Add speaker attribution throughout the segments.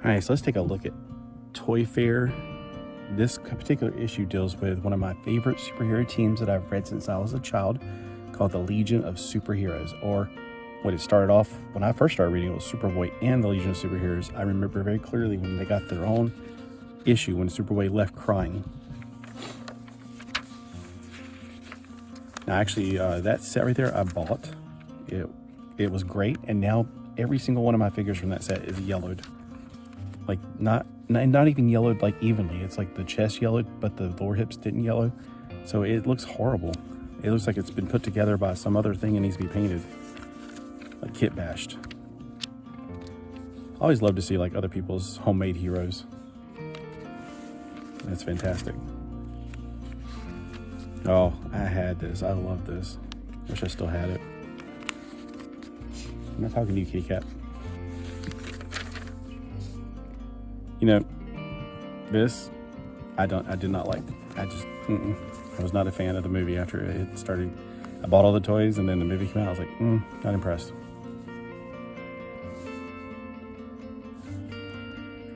Speaker 1: All right, so let's take a look at Toy Fair. This particular issue deals with one of my favorite superhero teams that I've read since I was a child, called the Legion of Superheroes, or what it started off when I first started reading, it was Superboy and the Legion of Superheroes. I remember very clearly when they got their own issue, when Superboy left crying. Now, actually, that set right there I bought. It was great, and now every single one of my figures from that set is yellowed. Like, not even yellowed like evenly. It's like the chest yellowed, but the lower hips didn't yellow. So it looks horrible. It looks like it's been put together by some other thing and needs to be painted. Like kit bashed. I always love to see like other people's homemade heroes. That's fantastic. Oh, I had this. I love this. Wish I still had it. I'm not talking to you, kitty cat. You know, this I did not like. I was not a fan of the movie after it started. I bought all the toys and then the movie came out. I was like, not impressed.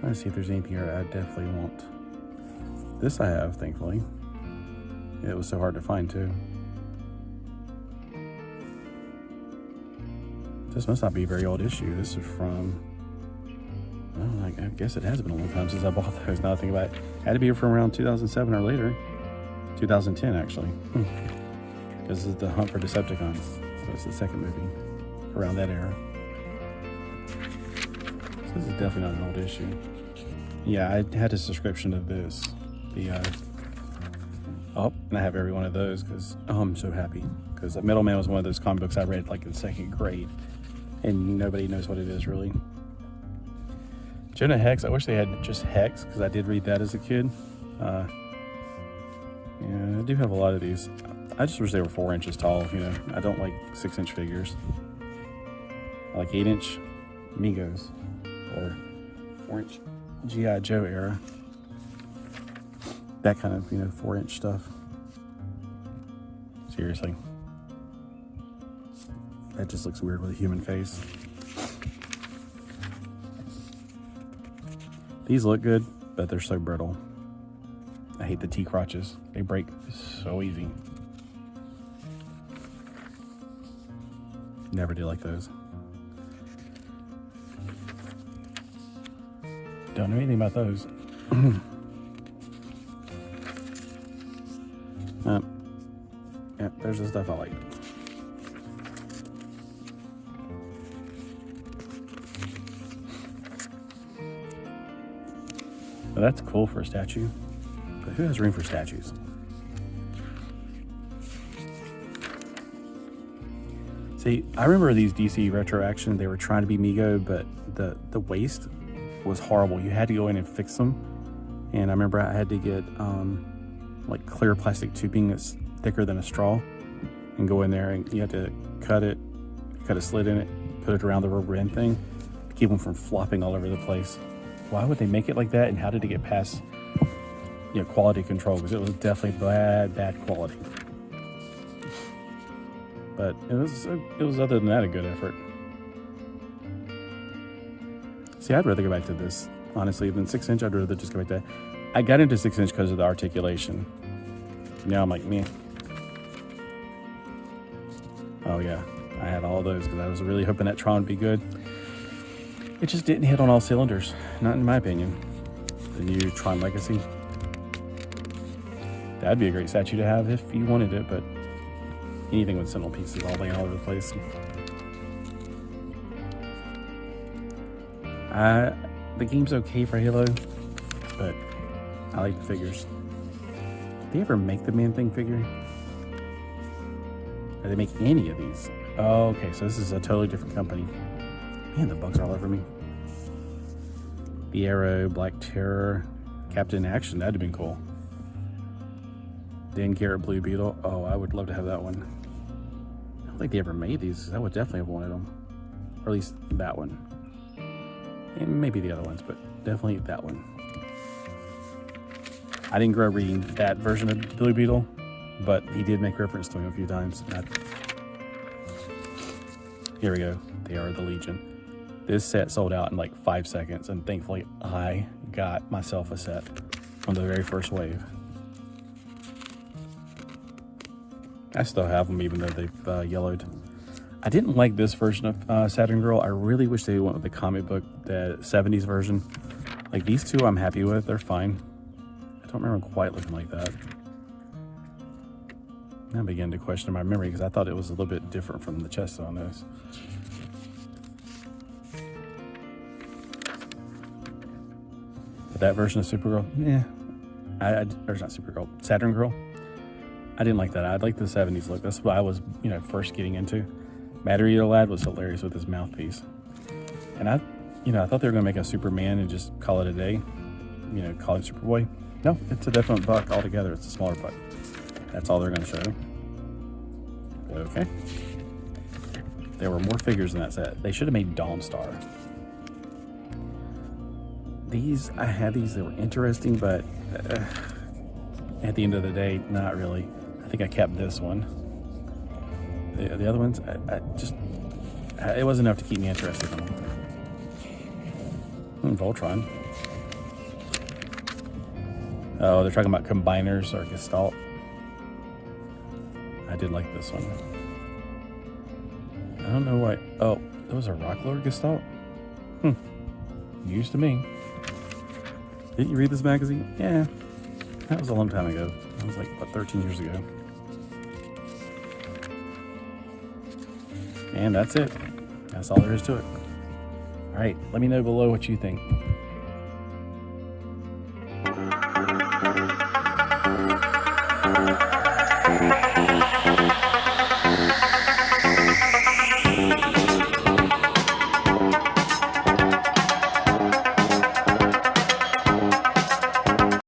Speaker 1: Trying to see if there's anything here I definitely want. This I have, thankfully. It was so hard to find too. This must not be a very old issue. This is from, well, I guess it has been a long time since I bought those. Now I think about it. Had to be from around 2007 or later. 2010 actually. Because this is the Hunt for Decepticons. So it's the second movie around that era. So this is definitely not an old issue. Yeah, I had a subscription to this. And I have every one of those because I'm so happy. Because Middleman was one of those comic books I read like in second grade. And nobody knows what it is really. Jonah Hex, I wish they had just Hex because I did read that as a kid. Yeah, I do have a lot of these. I just wish they were 4 inches tall, you know. I don't like 6-inch figures. I like 8-inch Migos or 4-inch G.I. Joe era. That kind of, 4-inch stuff. Seriously. That just looks weird with a human face. These look good, but they're so brittle. I hate the T-crotches. They break so easy. Never did like those. Don't know anything about those. Yeah, there's the stuff I like. Well, that's cool for a statue. But who has room for statues? See, I remember these DC Retro Action, they were trying to be Mego, but the waist was horrible. You had to go in and fix them. And I remember I had to get like clear plastic tubing that's thicker than a straw and go in there and you have to cut a slit in it, put it around the rubber end thing to keep them from flopping all over the place. Why would they make it like that, and how did it get past quality control? Because it was definitely bad quality. But it was other than that a good effort. See, I'd rather go back to this, honestly, than 6-inch. I'd rather just go back to that. I got into 6-inch because of the articulation. Now I'm like, meh. Oh yeah, I had all those because I was really hoping that Tron would be good. It just didn't hit on all cylinders, not in my opinion. The new Tron Legacy. That'd be a great statue to have if you wanted it, but anything with Sentinel pieces all laying all over the place. The game's okay for Halo, but I like the figures. Did they ever make the Man-Thing figure? Or they make any of these? Oh, okay, so this is a totally different company. Man, the bugs are all over me. The Arrow, Black Terror, Captain Action, that'd have been cool. Dan Garrett, Blue Beetle. Oh, I would love to have that one. I don't think they ever made these. I would definitely have wanted them. Or at least that one. And maybe the other ones, but definitely that one. I didn't grow up reading that version of Blue Beetle, but he did make reference to him a few times. Here we go. They are the Legion. This set sold out in like 5 seconds, and thankfully I got myself a set on the very first wave. I still have them even though they've yellowed. I didn't like this version of Saturn Girl. I really wish they went with the comic book, the 70s version. Like these two I'm happy with, they're fine. I don't remember quite looking like that. I began to question my memory because I thought it was a little bit different from the chest on this. But that version of Supergirl, yeah. Or not Supergirl, Saturn Girl. I didn't like that. I like the 70s look. That's what I was, first getting into. Matter Eater Lad was hilarious with his mouthpiece. And I thought they were going to make a Superman and just call it a day. Call it Superboy. No, it's a different buck altogether. It's a smaller buck. That's all they're going to show. Okay. There were more figures in that set. They should have made Dawnstar. I had these, they were interesting, but at the end of the day, not really. I think I kept this one. The other ones, it wasn't enough to keep me interested in them. Voltron. Oh, they're talking about combiners or Gestalt. I did like this one. I don't know why. Oh, that was a Rock Lord Gestalt? News to me. Didn't you read this magazine? Yeah. That was a long time ago. That was like, 13 years ago. And that's it. That's all there is to it. All right, let me know below what you think.